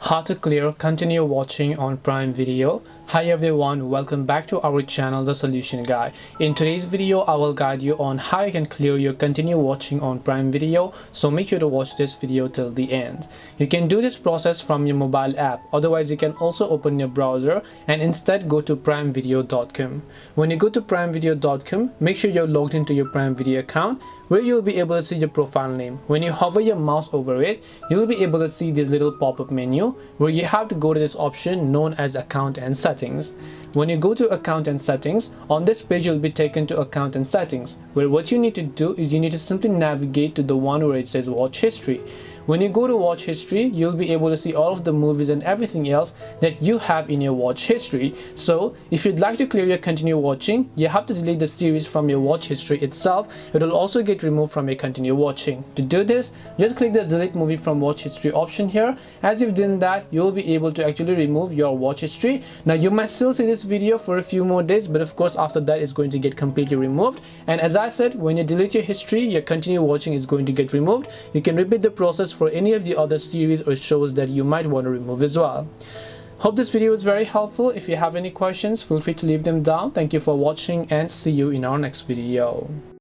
how to clear continue watching on Prime Video. Hi everyone, welcome back to our channel The Solution Guy. In today's video I will guide you on how you can clear your continue watching on Prime Video, so make sure to watch this video till the end. You can do this process from your mobile app, otherwise you can also open your browser and instead go to primevideo.com. When you go to primevideo.com, make sure you're logged into your Prime Video account, where you'll be able to see your profile name. When you hover your mouse over it, you'll be able to see this little pop-up menu where you have to go to this option known as account and settings. When you go to account and settings, on this page you'll be taken to account and settings, where what you need to do is you need to simply navigate to the one where it says watch history. When you go to watch history, you'll be able to see all of the movies and everything else that you have in your watch history. So if you'd like to clear your continue watching, you have to delete the series from your watch history itself. It will also get removed from your continue watching. To do this, just click the delete movie from watch history option here. As you've done that, you'll be able to actually remove your watch history. Now you might still see this video for a few more days, but of course after that it's going to get completely removed. And as I said, when you delete your history, your continue watching is going to get removed. You can repeat the process for any of the other series or shows that you might want to remove as well. Hope this video was very helpful. If you have any questions, feel free to leave them down. Thank you for watching and see you in our next video.